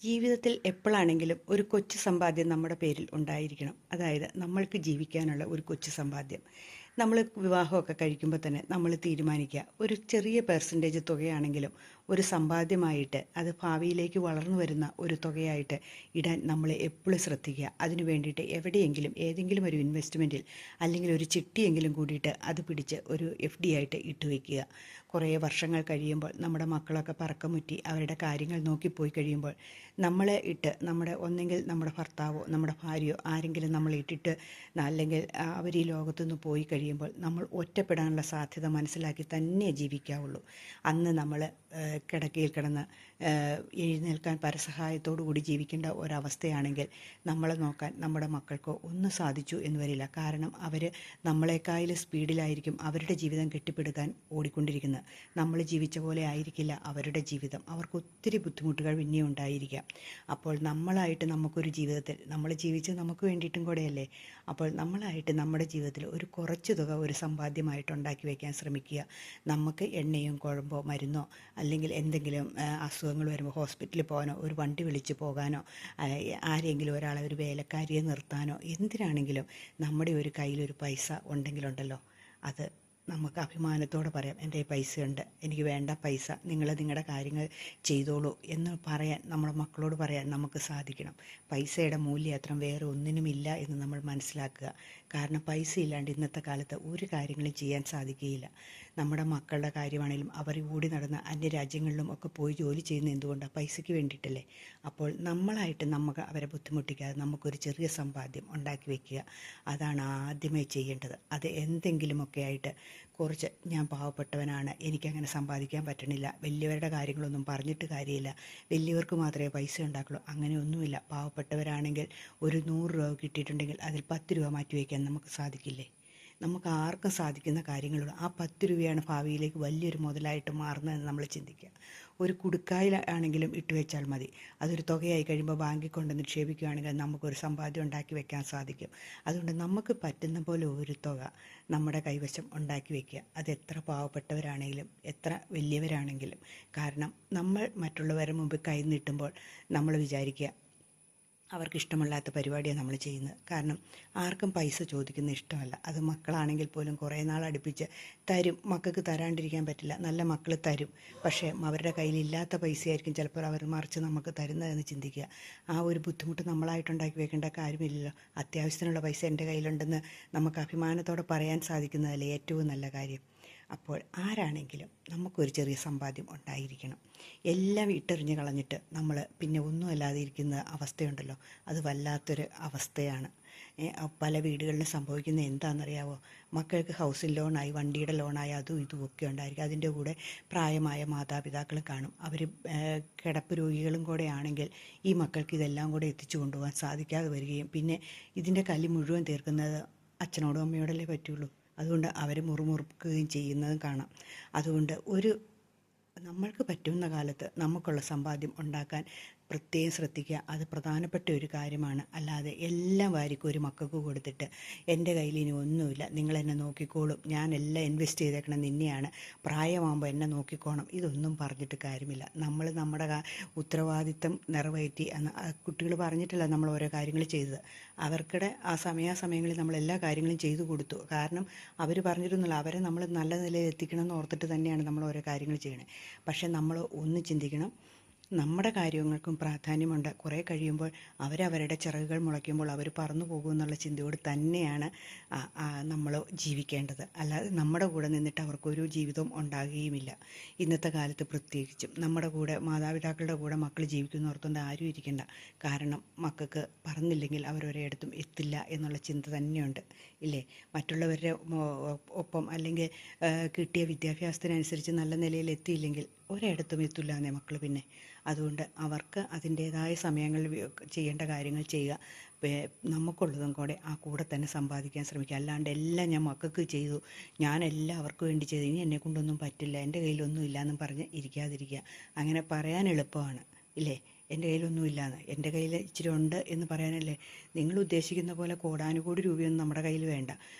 ജീവിതത്തിൽ എപ്പോഴാണെങ്കിലും ഒരു കൊച്ചു സമ്പാദ്യം നമ്മുടെ പേരിൽ ഉണ്ടായിരിക്കണം. അതായത് നമ്മൾക്ക് ജീവിക്കാനുള്ള ഒരു കൊച്ചു സമ്പാദ്യം. നമ്മൾ വിവാഹമൊക്കെ കഴിക്കുമ്പോൾ തന്നെ നമ്മൾ തീരുമാനിക്കുക ഒരു ചെറിയ പെർസെൻറ്റേജ് തുകയാണെങ്കിലും ഒരു സമ്പാദ്യമായിട്ട് അത് ഭാവിയിലേക്ക് വളർന്നു വരുന്ന ഒരു തുകയായിട്ട് ഇടാൻ നമ്മൾ എപ്പോഴും ശ്രദ്ധിക്കുക. അതിനു വേണ്ടിയിട്ട് എവിടെയെങ്കിലും ഏതെങ്കിലും ഒരു ഇൻവെസ്റ്റ്മെൻറ്റിൽ അല്ലെങ്കിൽ ഒരു ചിട്ടിയെങ്കിലും കൂടിയിട്ട് അത് പിടിച്ച് ഒരു FD ആയിട്ട് ഇട്ട് വയ്ക്കുക. കുറേ വർഷങ്ങൾ കഴിയുമ്പോൾ നമ്മുടെ മക്കളൊക്കെ പറക്കമുറ്റി അവരുടെ കാര്യങ്ങൾ നോക്കിപ്പോയി കഴിയുമ്പോൾ നമ്മളെ ഇട്ട് ഒന്നെങ്കിൽ നമ്മുടെ ഭർത്താവോ നമ്മുടെ ഭാര്യയോ ആരെങ്കിലും നമ്മളെ ഇട്ടിട്ട് അല്ലെങ്കിൽ അവർ ഈ ലോകത്തുനിന്ന് പോയി കഴിയുമ്പോൾ നമ്മൾ ഒറ്റപ്പെടാനുള്ള സാധ്യത മനസ്സിലാക്കി തന്നെ ജീവിക്കാവുള്ളൂ. അന്ന് നമ്മൾ കിടക്കയിൽ കിടന്ന് എഴുന്നേൽക്കാൻ പരസഹായത്തോടു കൂടി ജീവിക്കേണ്ട ഒരവസ്ഥയാണെങ്കിൽ നമ്മളെ നോക്കാൻ നമ്മുടെ മക്കൾക്കോ ഒന്നും സാധിച്ചു എന്ന് വരില്ല. കാരണം അവർ നമ്മളെക്കാളും സ്പീഡിലായിരിക്കും അവരുടെ ജീവിതം കെട്ടിപ്പടുക്കാൻ ഓടിക്കൊണ്ടിരിക്കുന്നത്. നമ്മൾ ജീവിച്ച പോലെ ആയിരിക്കില്ല അവരുടെ ജീവിതം. അവർക്ക് ഒത്തിരി ബുദ്ധിമുട്ടുകൾ പിന്നെയും ഉണ്ടായിരിക്കാം. അപ്പോൾ നമ്മളായിട്ട് നമുക്കൊരു ജീവിതത്തിൽ നമ്മൾ ജീവിച്ച് നമുക്ക് വേണ്ടിയിട്ടും കൂടെയല്ലേ. അപ്പോൾ നമ്മളായിട്ട് നമ്മുടെ ജീവിതത്തിൽ ഒരു കുറച്ച് തുക ഒരു സമ്പാദ്യമായിട്ട് ഉണ്ടാക്കി വയ്ക്കാൻ ശ്രമിക്കുക. നമുക്ക് എണ്ണയും കുഴമ്പോ മരുന്നോ അല്ലെങ്കിൽ എന്തെങ്കിലും അസുഖങ്ങൾ വരുമ്പോൾ ഹോസ്പിറ്റലിൽ പോകാനോ ഒരു വണ്ടി വിളിച്ച് പോകാനോ ആരെങ്കിലും ഒരാളെ ഒരു വേലക്കാരിയെ നിർത്താനോ എന്തിനാണെങ്കിലും നമ്മുടെ ഒരു കയ്യിലൊരു പൈസ ഉണ്ടെങ്കിലുണ്ടല്ലോ അത് നമുക്ക് അഭിമാനത്തോടെ പറയാം, എൻ്റെ പൈസയുണ്ട്, എനിക്ക് വേണ്ട പൈസ നിങ്ങൾ നിങ്ങളുടെ കാര്യങ്ങൾ ചെയ്തോളൂ എന്ന് പറയാൻ നമ്മുടെ മക്കളോട് പറയാൻ നമുക്ക് സാധിക്കണം. പൈസയുടെ മൂല്യം അത്ര വേറെ ഒന്നിനുമില്ല എന്ന് നമ്മൾ മനസ്സിലാക്കുക. കാരണം പൈസ ഇല്ലാണ്ട് ഇന്നത്തെ കാലത്ത് ഒരു കാര്യങ്ങളും ചെയ്യാൻ സാധിക്കുകയില്ല. നമ്മുടെ മക്കളുടെ കാര്യമാണെങ്കിലും അവർ ഓടി നടന്ന അന്യരാജ്യങ്ങളിലും ഒക്കെ പോയി ജോലി ചെയ്യുന്ന എന്തുകൊണ്ടാണ്? പൈസയ്ക്ക് വേണ്ടിയിട്ടല്ലേ. അപ്പോൾ നമ്മളായിട്ട് നമുക്ക് അവരെ ബുദ്ധിമുട്ടിക്കാതെ നമുക്കൊരു ചെറിയ സമ്പാദ്യം ഉണ്ടാക്കി വയ്ക്കുക. അതാണ് ആദ്യമേ ചെയ്യേണ്ടത്. അത് എന്തെങ്കിലുമൊക്കെ ആയിട്ട് കുറച്ച് ഞാൻ പാവപ്പെട്ടവനാണ്, എനിക്കങ്ങനെ സമ്പാദിക്കാൻ പറ്റണില്ല, വലിയവരുടെ കാര്യങ്ങളൊന്നും പറഞ്ഞിട്ട് കാര്യമില്ല, വലിയവർക്ക് മാത്രമേ പൈസ ഉണ്ടാക്കുള്ളൂ, അങ്ങനെയൊന്നുമില്ല. പാവപ്പെട്ടവരാണെങ്കിൽ ഒരു 100 രൂപ കിട്ടിയിട്ടുണ്ടെങ്കിൽ അതിൽ 10 രൂപ മാറ്റി വയ്ക്കാൻ നമുക്ക് സാധിക്കില്ലേ? നമുക്ക് ആർക്കും സാധിക്കുന്ന കാര്യങ്ങളുള്ളൂ. ആ 10 രൂപയാണ് ഭാവിയിലേക്ക് വലിയൊരു മുതലായിട്ട് മാറുന്നതെന്ന് നമ്മൾ ചിന്തിക്കുക. ഒരു കുടുക്കായിൽ ആണെങ്കിലും ഇട്ട് വെച്ചാൽ മതി. അതൊരു തുകയായി കഴിയുമ്പോൾ ബാങ്കിൽ കൊണ്ട് നിക്ഷേപിക്കുകയാണെങ്കിൽ നമുക്കൊരു സമ്പാദ്യം ഉണ്ടാക്കി വെക്കാൻ സാധിക്കും. അതുകൊണ്ട് നമുക്ക് പറ്റുന്ന പോലെ ഒരു തുക നമ്മുടെ കൈവശം ഉണ്ടാക്കി വയ്ക്കുക. അത് എത്ര പാവപ്പെട്ടവരാണെങ്കിലും എത്ര വലിയവരാണെങ്കിലും. കാരണം നമ്മൾ മറ്റുള്ളവരുടെ മുമ്പിൽ കൈ നീട്ടുമ്പോൾ നമ്മൾ വിചാരിക്കുക അവർക്കിഷ്ടമല്ലാത്ത പരിപാടിയാണ് നമ്മൾ ചെയ്യുന്നത്. കാരണം ആർക്കും പൈസ ചോദിക്കുന്ന ഇഷ്ടമല്ല. അത് മക്കളാണെങ്കിൽ പോലും കുറേ നാൾ അടുപ്പിച്ച് തരും. മക്കൾക്ക് തരാണ്ടിരിക്കാൻ പറ്റില്ല. നല്ല മക്കൾ തരും. പക്ഷേ അവരുടെ കയ്യിലില്ലാത്ത പൈസയായിരിക്കും ചിലപ്പോൾ അവർ മറിച്ച് നമുക്ക് തരുന്നതെന്ന് ചിന്തിക്കുക. ആ ഒരു ബുദ്ധിമുട്ട് നമ്മളായിട്ടുണ്ടാക്കി വെക്കേണ്ട കാര്യമില്ലല്ലോ. അത്യാവശ്യത്തിനുള്ള പൈസ എൻ്റെ കയ്യിലുണ്ടെന്ന് നമുക്ക് അഭിമാനത്തോടെ പറയാൻ സാധിക്കുന്നതല്ലേ ഏറ്റവും നല്ല കാര്യം. അപ്പോൾ ആരാണെങ്കിലും നമുക്കൊരു ചെറിയ സമ്പാദ്യം ഉണ്ടായിരിക്കണം. എല്ലാം ഇട്ടെറിഞ്ഞ് കളഞ്ഞിട്ട് നമ്മൾ പിന്നെ ഒന്നുമല്ലാതെ ഇരിക്കുന്ന അവസ്ഥയുണ്ടല്ലോ, അത് വല്ലാത്തൊരു അവസ്ഥയാണ്. പല വീടുകളിലും സംഭവിക്കുന്നത് എന്താണെന്നറിയാവോ? മക്കൾക്ക് ഹൗസിംഗ് ലോണായി, വണ്ടിയുടെ ലോണായി, അതും ഇതും ഒക്കെ ഉണ്ടായിരിക്കും. അതിൻ്റെ കൂടെ പ്രായമായ മാതാപിതാക്കളും കാണും. അവർ കിടപ്പ് രോഗികളും കൂടെ ആണെങ്കിൽ ഈ മക്കൾക്ക് ഇതെല്ലാം കൂടെ എത്തിച്ചു കൊണ്ടുപോകാൻ സാധിക്കാതെ വരികയും പിന്നെ ഇതിൻ്റെ കലി മുഴുവൻ തീർക്കുന്നത് അച്ഛനോടും അമ്മയോടല്ലേ പറ്റുള്ളൂ. അതുകൊണ്ട് അവർ മുറുമുറുക്കുകയും ചെയ്യുന്നതും കാണാം. അതുകൊണ്ട് നമ്മൾക്ക് പറ്റുന്ന കാലത്ത് നമുക്കുള്ള സമ്പാദ്യം ഉണ്ടാക്കാൻ പ്രത്യേകം ശ്രദ്ധിക്കുക. അത് പ്രധാനപ്പെട്ട ഒരു കാര്യമാണ്. അല്ലാതെ എല്ലാം വാരിക്കൊരു മക്കൾക്ക് കൊടുത്തിട്ട് എൻ്റെ കയ്യിൽ ഇനി ഒന്നുമില്ല, നിങ്ങളെന്നെ നോക്കിക്കോളും, ഞാനെല്ലാം ഇൻവെസ്റ്റ് ചെയ്തേക്കണം നിന്നെയാണ്, പ്രായമാകുമ്പോൾ എന്നെ നോക്കിക്കോണം, ഇതൊന്നും പറഞ്ഞിട്ട് കാര്യമില്ല. നമ്മൾ നമ്മുടെ ഉത്തരവാദിത്തം നിറവേറ്റി കുട്ടികൾ പറഞ്ഞിട്ടല്ല നമ്മൾ ഓരോ കാര്യങ്ങൾ ചെയ്തത്. അവർക്കിടെ ആ സമയാസമയങ്ങളിൽ നമ്മൾ എല്ലാ കാര്യങ്ങളും ചെയ്തു കൊടുത്തു. കാരണം അവർ പറഞ്ഞിരുന്നില്ല, അവരെ നമ്മൾ നല്ല നിലയിൽ എത്തിക്കണം എന്ന് ഓർത്തിട്ട് തന്നെയാണ് നമ്മൾ ഓരോ കാര്യങ്ങൾ ചെയ്യണത്. പക്ഷെ നമ്മൾ ഒന്ന് ചിന്തിക്കണം, നമ്മുടെ കാര്യങ്ങൾക്കും പ്രാധാന്യമുണ്ട്. കുറേ കഴിയുമ്പോൾ അവരവരുടെ ചിറകുകൾ മുളയ്ക്കുമ്പോൾ അവർ പറന്നു പോകുമെന്നുള്ള ചിന്തയോട് തന്നെയാണ് നമ്മൾ ജീവിക്കേണ്ടത്. അല്ലാതെ നമ്മുടെ കൂടെ നിന്നിട്ട് അവർക്കൊരു ജീവിതവും ഉണ്ടാകുകയുമില്ല. ഇന്നത്തെ കാലത്ത് പ്രത്യേകിച്ചും നമ്മുടെ കൂടെ മാതാപിതാക്കളുടെ കൂടെ മക്കൾ ജീവിക്കുന്നോർത്തുകൊണ്ട് ആരും ഇരിക്കേണ്ട. കാരണം മക്കൾക്ക് പറന്നില്ലെങ്കിൽ അവരൊരിടത്തും എത്തില്ല എന്നുള്ള ചിന്ത തന്നെയുണ്ട്, ഇല്ലേ? മറ്റുള്ളവരുടെ ഒപ്പം അല്ലെങ്കിൽ കിട്ടിയ വിദ്യാഭ്യാസത്തിനനുസരിച്ച് നല്ല നിലയിൽ എത്തിയില്ലെങ്കിൽ ഒരിടത്തും എത്തില്ല എന്നേ മക്കൾ പിന്നെ. അതുകൊണ്ട് അവർക്ക് അതിൻ്റേതായ സമയങ്ങളിൽ ചെയ്യേണ്ട കാര്യങ്ങൾ ചെയ്യുക. നമുക്കുള്ളതും കൂടെ ആ കൂടെ തന്നെ സമ്പാദിക്കാൻ ശ്രമിക്കുക. അല്ലാണ്ട് എല്ലാം ഞാൻ മക്കൾക്ക് ചെയ്തു, ഞാനെല്ലാം അവർക്ക് വേണ്ടി ചെയ്തു, ഇനി എന്നെ കൊണ്ടൊന്നും പറ്റില്ല, എൻ്റെ കയ്യിലൊന്നും ഇല്ലയെന്നും പറഞ്ഞ് ഇരിക്കാതിരിക്കുക. അങ്ങനെ പറയാൻ എളുപ്പമാണ്, ഇല്ലേ? എൻ്റെ കയ്യിലൊന്നുമില്ലാന്ന്, എൻ്റെ കയ്യിൽ ഇച്ചിരി ഉണ്ട് എന്ന് പറയാനല്ലേ. നിങ്ങൾ ഉദ്ദേശിക്കുന്ന പോലെ കോടാനുകോടി രൂപയൊന്നും നമ്മുടെ കയ്യിൽ വേണ്ട.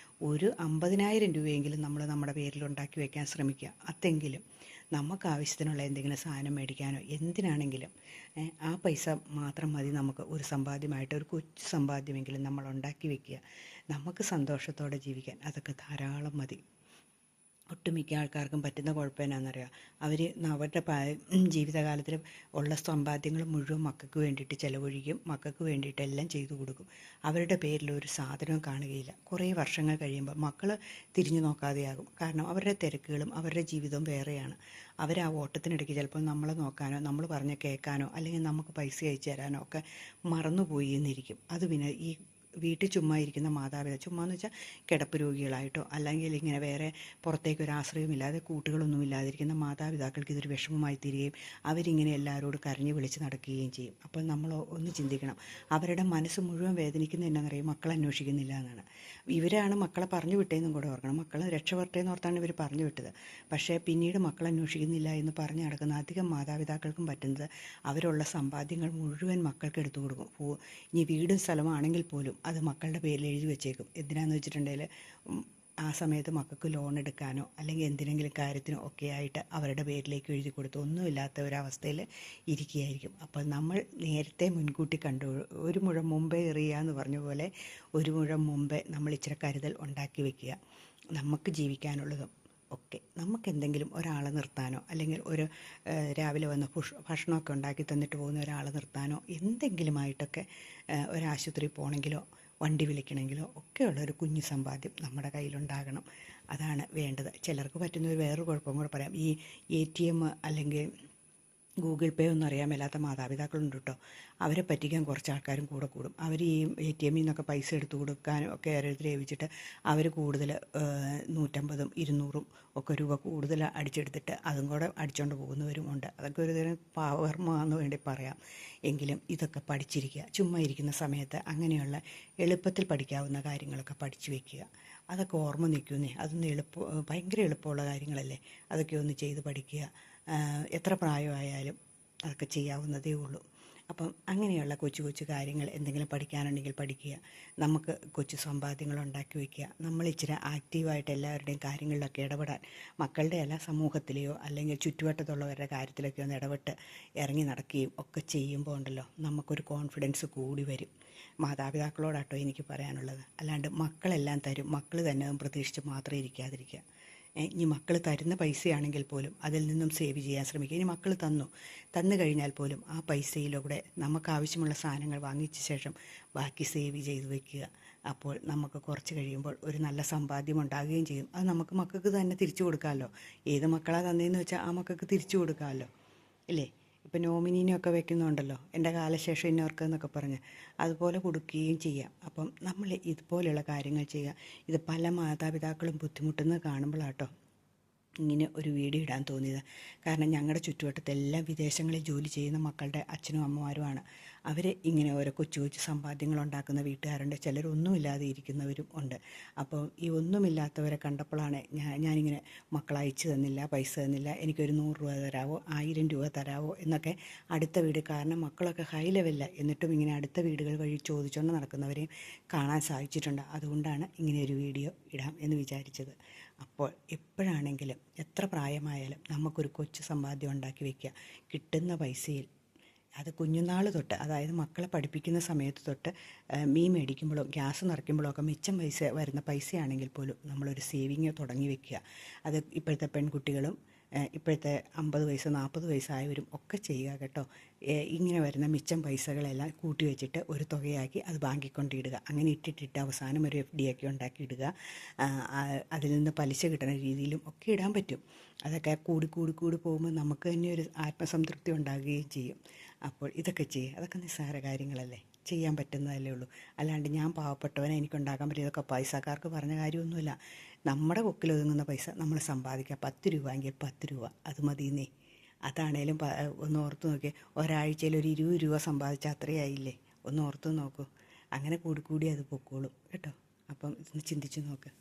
ഒരു 50,000 രൂപയെങ്കിലും നമ്മൾ നമ്മുടെ പേരിൽ ഉണ്ടാക്കി വയ്ക്കാൻ ശ്രമിക്കുക. അതെങ്കിലും നമുക്ക് ആവശ്യത്തിനുള്ള എന്തെങ്കിലും സാധനം മേടിക്കാനോ എന്തിനാണെങ്കിലും ആ പൈസ മാത്രം മതി നമുക്ക് ഒരു സമ്പാദ്യമായിട്ട്, ഒരു കൊച്ചു സമ്പാദ്യമെങ്കിലും നമ്മൾ ഉണ്ടാക്കി വെക്കുക. നമുക്ക് സന്തോഷത്തോടെ ജീവിക്കാൻ അതൊക്കെ ധാരാളം മതി. ഒട്ടുമിക്ക ആൾക്കാർക്കും പറ്റുന്ന കുഴപ്പം എന്നാണെന്നറിയാം, അവർ അവരുടെ ജീവിതകാലത്തിൽ ഉള്ള സമ്പാദ്യങ്ങൾ മുഴുവൻ മക്കൾക്ക് വേണ്ടിയിട്ട് ചിലവഴിക്കും, മക്കൾക്ക് വേണ്ടിയിട്ടെല്ലാം ചെയ്തു കൊടുക്കും. അവരുടെ പേരിൽ ഒരു സാധനവും കാണുകയില്ല. കുറേ വർഷങ്ങൾ കഴിയുമ്പോൾ മക്കൾ തിരിഞ്ഞു നോക്കാതെയാകും. കാരണം അവരുടെ തിരക്കുകളും അവരുടെ ജീവിതവും വേറെയാണ്. അവർ ആ ഓട്ടത്തിനിടയ്ക്ക് ചിലപ്പോൾ നമ്മളെ നോക്കാനോ നമ്മൾ പറഞ്ഞ് കേൾക്കാനോ അല്ലെങ്കിൽ നമുക്ക് പൈസ അയച്ചു തരാനോ ഒക്കെ മറന്നുപോയി എന്നിരിക്കും. അത് പിന്നെ ഈ വീട്ടിൽ ചുമ്മാ ഇരിക്കുന്ന മാതാപിതാക്കൾ, ചുമ്മാ എന്ന് വെച്ചാൽ കിടപ്പ് രോഗികളായിട്ടോ അല്ലെങ്കിൽ ഇങ്ങനെ വേറെ പുറത്തേക്ക് ഒരു ആശ്രയമില്ലാതെ കൂട്ടുകളൊന്നും ഇല്ലാതിരിക്കുന്ന മാതാപിതാക്കൾക്ക് ഇതൊരു വിഷമമായി തീരുകയും അവരിങ്ങനെ എല്ലാവരോടും കരഞ്ഞു വിളിച്ച് നടക്കുകയും ചെയ്യും. അപ്പോൾ നമ്മൾ ഒന്ന് ചിന്തിക്കണം, അവരുടെ മനസ്സ് മുഴുവൻ വേദനിക്കുന്ന എന്നാണെന്നറിയും, മക്കളെ അന്വേഷിക്കുന്നില്ല എന്നാണ്. ഇവരാണ് മക്കളെ പറഞ്ഞു വിട്ടതെന്നും കൂടെ ഓർക്കണം. മക്കളെ രക്ഷപ്പെട്ടെന്ന് ഓർത്താണ് ഇവർ പറഞ്ഞു വിട്ടത്. പക്ഷേ പിന്നീട് മക്കളെ അന്വേഷിക്കുന്നില്ല എന്ന് പറഞ്ഞു നടക്കുന്ന അധികം മാതാപിതാക്കൾക്കും പറ്റുന്നത് അവരുള്ള സമ്പാദ്യങ്ങൾ മുഴുവൻ മക്കൾക്ക് എടുത്തു കൊടുക്കും. ഇനി വീടും സ്ഥലമാണെങ്കിൽ പോലും അത് മക്കളുടെ പേരിൽ എഴുതി വെച്ചേക്കും. എന്തിനാന്ന് വെച്ചിട്ടുണ്ടെങ്കിൽ ആ സമയത്ത് മക്കൾക്ക് ലോൺ എടുക്കാനോ അല്ലെങ്കിൽ എന്തിനെങ്കിലും കാര്യത്തിനോ ഒക്കെ ആയിട്ട് അവരുടെ പേരിലേക്ക് എഴുതി കൊടുത്ത് ഒന്നുമില്ലാത്ത ഒരവസ്ഥയിൽ ഇരിക്കുകയായിരിക്കും. അപ്പോൾ നമ്മൾ നേരത്തെ മുൻകൂട്ടി കണ്ടു, ഒരു മുഴം മുമ്പേ എറിയുക എന്ന് പറഞ്ഞ പോലെ ഒരു മുഴം മുമ്പേ നമ്മൾ ഇച്ചിരി കരുതൽ ഉണ്ടാക്കി വെക്കുക. നമുക്ക് ജീവിക്കാനുള്ളതും ഒക്കെ നമുക്ക് എന്തെങ്കിലും ഒരാളെ നിർത്താനോ അല്ലെങ്കിൽ ഒരു രാവിലെ വന്ന് ഭക്ഷണമൊക്കെ ഉണ്ടാക്കി തന്നിട്ട് പോകുന്ന ഒരാളെ നിർത്താനോ എന്തെങ്കിലുമായിട്ടൊക്കെ ഒരാശുപത്രിയിൽ പോകണമെങ്കിലോ വണ്ടി വിളിക്കണമെങ്കിലോ ഒക്കെയുള്ള ഒരു കുഞ്ഞു സമ്പാദ്യം നമ്മുടെ കയ്യിലുണ്ടാകണം. അതാണ് വേണ്ടത്. ചിലർക്ക് പറ്റുന്ന ഒരു വേറൊരു കുഴപ്പം കൂടെ പറയാം. ഈ ATM അല്ലെങ്കിൽ ഗൂഗിൾ പേ ഒന്നും അറിയാൻ മേലാത്ത മാതാപിതാക്കളുണ്ട് കേട്ടോ. അവരെ പറ്റിക്കാൻ കുറച്ച് ആൾക്കാരും കൂടെ കൂടും. അവർ ഈ ATM നിന്നൊക്കെ പൈസ എടുത്തു കൊടുക്കാനും ഒക്കെ ഓരോരുത്തരെ ഏൽപ്പിച്ചിട്ട് അവർ കൂടുതൽ 150 200 ഒക്കെ രൂപ കൂടുതൽ അടിച്ചെടുത്തിട്ട് അതും കൂടെ അടിച്ചുകൊണ്ട് പോകുന്നവരും ഉണ്ട്. അതൊക്കെ ഒരു തരം പാവർമാന്ന് വേണ്ടി പറയാം. എങ്കിലും ഇതൊക്കെ പഠിച്ചിരിക്കുക. ചുമ്മാ ഇരിക്കുന്ന സമയത്ത് അങ്ങനെയുള്ള എളുപ്പത്തിൽ പഠിക്കാവുന്ന കാര്യങ്ങളൊക്കെ പഠിച്ചു വയ്ക്കുക. അതൊക്കെ ഓർമ്മ നിൽക്കുന്നേ. അതൊന്നും ഭയങ്കര എളുപ്പമുള്ള കാര്യങ്ങളല്ലേ. അതൊക്കെ ഒന്ന് ചെയ്ത് പഠിക്കുക. എത്ര പ്രായമായാലും അതൊക്കെ ചെയ്യാവുന്നതേ ഉള്ളൂ. അപ്പം അങ്ങനെയുള്ള കൊച്ചു കൊച്ചു കാര്യങ്ങൾ എന്തെങ്കിലും പഠിക്കാനുണ്ടെങ്കിൽ പഠിക്കുക. നമുക്ക് കൊച്ചു സമ്പാദ്യങ്ങൾ ഉണ്ടാക്കി വയ്ക്കുക. നമ്മൾ ഇച്ചിരി ആക്റ്റീവായിട്ട് എല്ലാവരുടെയും കാര്യങ്ങളിലൊക്കെ ഇടപെടാൻ, മക്കളുടെ അല്ല സമൂഹത്തിലെയോ അല്ലെങ്കിൽ ചുറ്റുവട്ടത്തുള്ളവരുടെ കാര്യത്തിലൊക്കെ ഒന്ന് ഇടപെട്ട് ഇറങ്ങി നടക്കുകയും ഒക്കെ ചെയ്യുമ്പോൾ ഉണ്ടല്ലോ നമുക്കൊരു കോൺഫിഡൻസ് കൂടി വരും. മാതാപിതാക്കളോടാട്ടോ എനിക്ക് പറയാനുള്ളത്. അല്ലാണ്ട് മക്കളെല്ലാം തരും, മക്കൾ തന്നെ പ്രതീക്ഷിച്ച് മാത്രം ഇരിക്കാതിരിക്കുക. ഇനി മക്കൾ തരുന്ന പൈസയാണെങ്കിൽ പോലും അതിൽ നിന്നും സേവ് ചെയ്യാൻ ശ്രമിക്കുക. ഇനി മക്കൾ തന്നു കഴിഞ്ഞാൽ പോലും ആ പൈസയിലൂടെ നമുക്ക് ആവശ്യമുള്ള സാധനങ്ങൾ വാങ്ങിച്ച ശേഷം ബാക്കി സേവ് ചെയ്ത് വയ്ക്കുക. അപ്പോൾ നമുക്ക് കുറച്ച് കഴിയുമ്പോൾ ഒരു നല്ല സമ്പാദ്യം ഉണ്ടാകുകയും ചെയ്യും. അത് നമുക്ക് മക്കൾക്ക് തന്നെ തിരിച്ചു കൊടുക്കാമല്ലോ. ഏത് മക്കളാണ് തന്നതെന്ന് വെച്ചാൽ ആ മക്കൾക്ക് തിരിച്ചു കൊടുക്കാമല്ലോ, ഇല്ലേ? ഇപ്പം നോമിനീനെയൊക്കെ വെക്കുന്നുണ്ടല്ലോ, എൻ്റെ കാലശേഷം ഇന്നവർക്ക് എന്നൊക്കെ പറഞ്ഞ്, അതുപോലെ കൊടുക്കുകയും ചെയ്യാം. അപ്പം നമ്മൾ ഇതുപോലെയുള്ള കാര്യങ്ങൾ ചെയ്യുക. ഇത് പല മാതാപിതാക്കളും ബുദ്ധിമുട്ടുന്നത് കാണുമ്പോഴാട്ടോ ഇങ്ങനെ ഒരു വീഡിയോ ഇടാൻ തോന്നിയത്. കാരണം ഞങ്ങളുടെ ചുറ്റുവട്ടത്തെല്ലാം വിദേശങ്ങളിൽ ജോലി ചെയ്യുന്ന മക്കളുടെ അച്ഛനും അമ്മമാരുമാണ്. അവർ ഇങ്ങനെ ഓരോ കൊച്ചു കൊച്ചു സമ്പാദ്യങ്ങൾ ഉണ്ടാക്കുന്ന വീട്ടുകാരുണ്ട്. ചിലരൊന്നുമില്ലാതെ ഇരിക്കുന്നവരും ഉണ്ട്. അപ്പോൾ ഈ ഒന്നുമില്ലാത്തവരെ കണ്ടപ്പോഴാണ് ഞാനിങ്ങനെ മക്കൾ അയച്ചു തന്നില്ല, പൈസ തന്നില്ല, എനിക്കൊരു 100 രൂപ തരാമോ, 1000 രൂപ തരാമോ എന്നൊക്കെ അടുത്ത വീട്, കാരണം മക്കളൊക്കെ ഹൈ ലെവലിലാണ്, എന്നിട്ടും ഇങ്ങനെ അടുത്ത വീടുകൾ വഴി ചോദിച്ചുകൊണ്ട് നടക്കുന്നവരെയും കാണാൻ സാധിച്ചിട്ടുണ്ട്. അതുകൊണ്ടാണ് ഇങ്ങനെ ഒരു വീഡിയോ ഇടാം എന്ന് വിചാരിച്ചത്. അപ്പോൾ എപ്പോഴാണെങ്കിലും എത്ര പ്രായമായാലും നമുക്കൊരു കൊച്ചു സമ്പാദ്യം ഉണ്ടാക്കി വയ്ക്കുക. കിട്ടുന്ന പൈസയിൽ അത് കുഞ്ഞുനാൾ തൊട്ട്, അതായത് മക്കളെ പഠിപ്പിക്കുന്ന സമയത്ത് തൊട്ട് മീൻ മേടിക്കുമ്പോഴോ ഗ്യാസ് നിറയ്ക്കുമ്പോഴോ ഒക്കെ മിച്ചം പൈസ വരുന്ന പൈസയാണെങ്കിൽ പോലും നമ്മളൊരു സേവിങ് തുടങ്ങി വയ്ക്കുക. അത് ഇപ്പോഴത്തെ പെൺകുട്ടികളും ഇപ്പോഴത്തെ 50 വയസ്സ് 40 വയസ്സായവരും ഒക്കെ ചെയ്യുക കേട്ടോ. ഇങ്ങനെ വരുന്ന മിച്ചം പൈസകളെല്ലാം കൂട്ടി വെച്ചിട്ട് ഒരു തുകയാക്കി അത് ബാങ്കിൽ കൊണ്ടിടുക. അങ്ങനെ ഇട്ടിട്ട് അവസാനം ഒരു FD ഒക്കെ ഉണ്ടാക്കി ഇടുക. അതിൽ നിന്ന് പലിശ കിട്ടുന്ന രീതിയിലും ഒക്കെ ഇടാൻ പറ്റും. അതൊക്കെ കൂടി കൂടി കൂടി പോകുമ്പോൾ നമുക്ക് തന്നെ ഒരു ആത്മസംതൃപ്തി ഉണ്ടാകുകയും ചെയ്യും. അപ്പോൾ ഇതൊക്കെ ചെയ്യുക. അതൊക്കെ നിസ്സാര കാര്യങ്ങളല്ലേ, ചെയ്യാൻ പറ്റുന്നതല്ലേ ഉള്ളൂ. അല്ലാണ്ട് ഞാൻ പാവപ്പെട്ടവനെ എനിക്കുണ്ടാക്കാൻ പറ്റും, ഇതൊക്കെ പൈസക്കാർക്ക് പറഞ്ഞ കാര്യമൊന്നുമില്ല. നമ്മുടെ കൊക്കിലൊതുങ്ങുന്ന പൈസ നമ്മൾ സമ്പാദിക്കുക. 10 രൂപ എങ്കിൽ 10 രൂപ അത് മതിയെന്നേ. അതാണേലും ഒന്ന് ഓർത്ത് നോക്കിയേ, ഒരാഴ്ചയിൽ ഒരു 20 രൂപ സമ്പാദിച്ചാൽ അത്രയായില്ലേ? ഒന്ന് ഓർത്ത് നോക്കൂ. അങ്ങനെ കൂടി കൂടി അത് പൊക്കോളും കേട്ടോ. അപ്പം ഇതൊന്ന് ചിന്തിച്ച് നോക്ക്.